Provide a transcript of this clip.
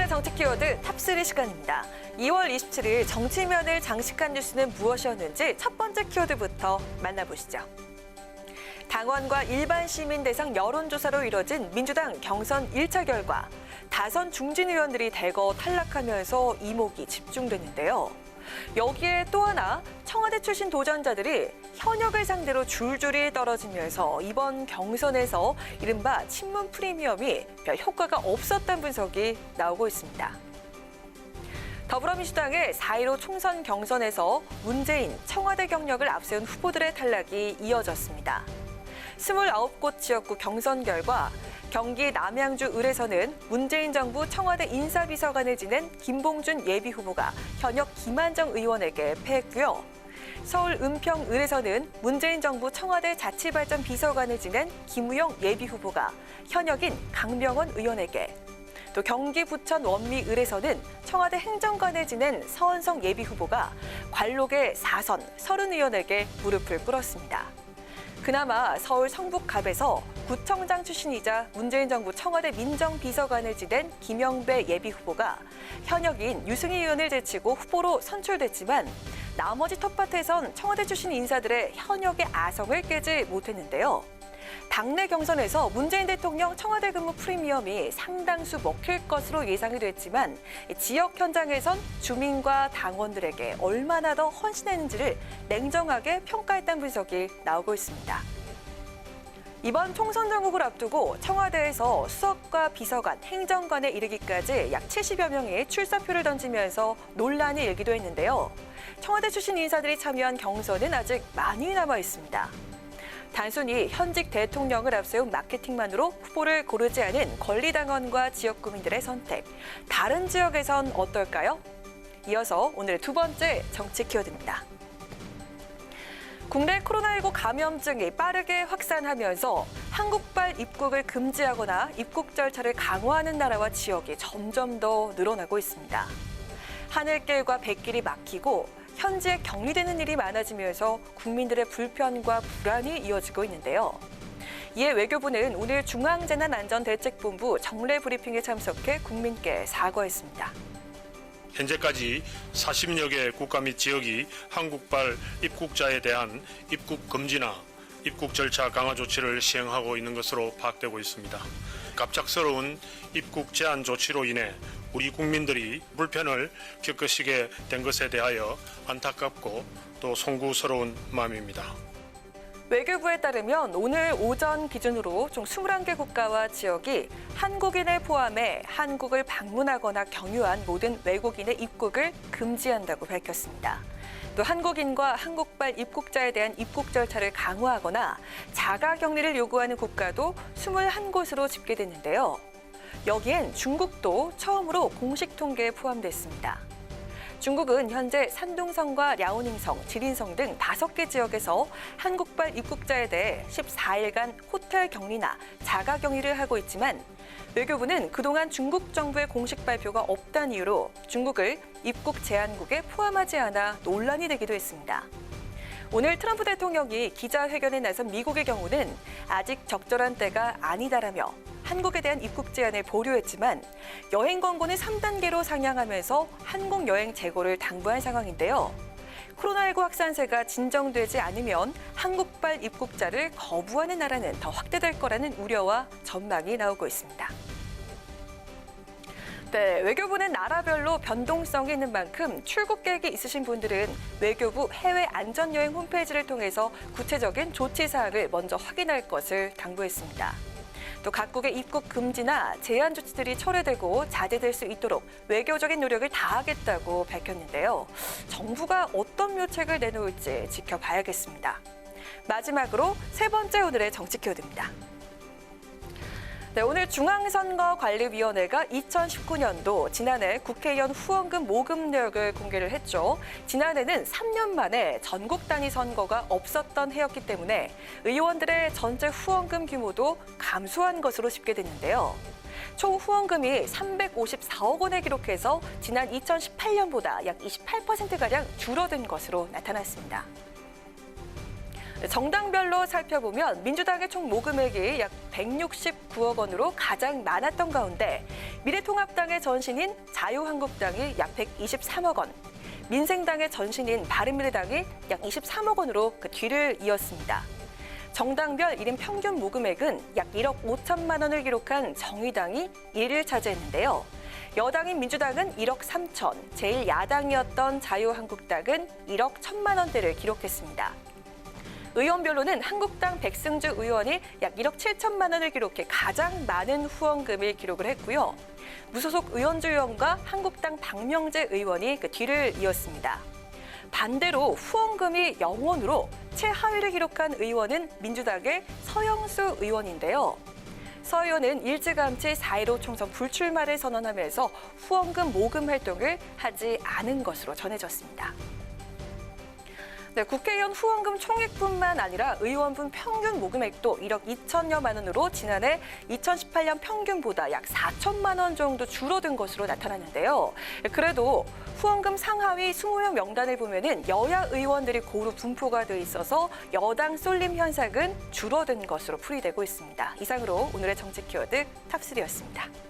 정치 키워드 탑3 시간입니다. 2월 27일 정치면을 장식한 뉴스는 무엇이었는지 첫 번째 키워드부터 만나보시죠. 당원과 일반 시민 대상 여론조사로 이뤄진 민주당 경선 1차 결과, 다선 중진 의원들이 대거 탈락하면서 이목이 집중됐는데요. 여기에 또 하나 청와대 출신 도전자들이 현역을 상대로 줄줄이 떨어지면서 이번 경선에서 이른바 친문 프리미엄이 별 효과가 없었다는 분석이 나오고 있습니다. 더불어민주당의 4.15 총선 경선에서 문재인, 청와대 경력을 앞세운 후보들의 탈락이 이어졌습니다. 29곳 지역구 경선 결과 경기 남양주 을에서는 문재인 정부 청와대 인사비서관을 지낸 김봉준 예비후보가 현역 김한정 의원에게 패했고요. 서울 은평 을에서는 문재인 정부 청와대 자치발전 비서관을 지낸 김우영 예비후보가 현역인 강병원 의원에게, 또 경기 부천 원미 을에서는 청와대 행정관을 지낸 서원성 예비후보가 관록의 4선 30의원에게 무릎을 꿇었습니다. 그나마 서울 성북갑에서 구청장 출신이자 문재인 정부 청와대 민정비서관을 지낸 김영배 예비후보가 현역인 유승희 의원을 제치고 후보로 선출됐지만 나머지 텃밭에선 청와대 출신 인사들의 현역의 아성을 깨지 못했는데요. 당내 경선에서 문재인 대통령 청와대 근무 프리미엄이 상당수 먹힐 것으로 예상이 됐지만 지역 현장에선 주민과 당원들에게 얼마나 더 헌신했는지를 냉정하게 평가했다는 분석이 나오고 있습니다. 이번 총선 전국을 앞두고 청와대에서 수석과 비서관, 행정관에 이르기까지 약 70여 명이 출사표를 던지면서 논란이 일기도 했는데요. 청와대 출신 인사들이 참여한 경선은 아직 많이 남아 있습니다. 단순히 현직 대통령을 앞세운 마케팅만으로 후보를 고르지 않은 권리당원과 지역구민들의 선택, 다른 지역에선 어떨까요? 이어서 오늘의 두 번째 정치 키워드입니다. 국내 코로나19 감염증이 빠르게 확산하면서 한국발 입국을 금지하거나 입국 절차를 강화하는 나라와 지역이 점점 더 늘어나고 있습니다. 하늘길과 뱃길이 막히고 현지에 격리되는 일이 많아지면서 국민들의 불편과 불안이 이어지고 있는데요. 이에 외교부는 오늘 중앙재난안전대책본부 정례 브리핑에 참석해 국민께 사과했습니다. 현재까지 40여 개 국가 및 지역이 한국발 입국자에 대한 입국 금지나 입국 절차 강화 조치를 시행하고 있는 것으로 파악되고 있습니다. 갑작스러운 입국 제한 조치로 인해 우리 국민들이 불편을 겪으시게 된 것에 대하여 안타깝고 또 송구스러운 마음입니다. 외교부에 따르면 오늘 오전 기준으로 총 21개 국가와 지역이 한국인을 포함해 한국을 방문하거나 경유한 모든 외국인의 입국을 금지한다고 밝혔습니다. 또 한국인과 한국발 입국자에 대한 입국 절차를 강화하거나 자가격리를 요구하는 국가도 21곳으로 집계됐는데요. 여기엔 중국도 처음으로 공식 통계에 포함됐습니다. 중국은 현재 산둥성과 랴오닝성, 지린성 등 5개 지역에서 한국발 입국자에 대해 14일간 호텔 격리나 자가 격리를 하고 있지만 외교부는 그동안 중국 정부의 공식 발표가 없다는 이유로 중국을 입국 제한국에 포함하지 않아 논란이 되기도 했습니다. 오늘 트럼프 대통령이 기자회견에 나선 미국의 경우는 아직 적절한 때가 아니다라며 한국에 대한 입국 제한을 보류했지만 여행 권고는 3단계로 상향하면서 한국 여행 재고를 당부한 상황인데요. 코로나19 확산세가 진정되지 않으면 한국발 입국자를 거부하는 나라는 더 확대될 거라는 우려와 전망이 나오고 있습니다. 네, 외교부는 나라별로 변동성이 있는 만큼 출국 계획이 있으신 분들은 외교부 해외 안전여행 홈페이지를 통해서 구체적인 조치 사항을 먼저 확인할 것을 당부했습니다. 또 각국의 입국 금지나 제한 조치들이 철회되고 자제될 수 있도록 외교적인 노력을 다하겠다고 밝혔는데요. 정부가 어떤 묘책을 내놓을지 지켜봐야겠습니다. 마지막으로 세 번째 오늘의 정치 키워드입니다. 네, 오늘 중앙선거관리위원회가 2019년도 지난해 국회의원 후원금 모금 내역을 공개를 했죠. 지난해는 3년 만에 전국 단위 선거가 없었던 해였기 때문에 의원들의 전체 후원금 규모도 감소한 것으로 집계됐는데요. 총 후원금이 354억 원을 기록해서 지난 2018년보다 약 28%가량 줄어든 것으로 나타났습니다. 정당별로 살펴보면 민주당의 총 모금액이 약 169억 원으로 가장 많았던 가운데 미래통합당의 전신인 자유한국당이 약 123억 원, 민생당의 전신인 바른미래당이 약 23억 원으로 그 뒤를 이었습니다. 정당별 1인 평균 모금액은 약 1억 5천만 원을 기록한 정의당이 1위를 차지했는데요. 여당인 민주당은 1억 3천, 제1야당이었던 자유한국당은 1억 1천만 원대를 기록했습니다. 의원별로는 한국당 백승주 의원이 약 1억 7천만 원을 기록해 가장 많은 후원금을 기록을 했고요. 무소속 의원주 의원과 한국당 박명재 의원이 그 뒤를 이었습니다. 반대로 후원금이 0원으로 최하위를 기록한 의원은 민주당의 서영수 의원인데요. 서 의원은 일찌감치 4.15 총선 불출마를 선언하면서 후원금 모금 활동을 하지 않은 것으로 전해졌습니다. 네, 국회의원 후원금 총액뿐만 아니라 의원분 평균 모금액도 1억 2천여만 원으로 지난해 2018년 평균보다 약 4천만 원 정도 줄어든 것으로 나타났는데요. 그래도 후원금 상하위 20명 명단을 보면은 여야 의원들이 고루 분포가 돼 있어서 여당 쏠림 현상은 줄어든 것으로 풀이되고 있습니다. 이상으로 오늘의 정치 키워드 탑3였습니다.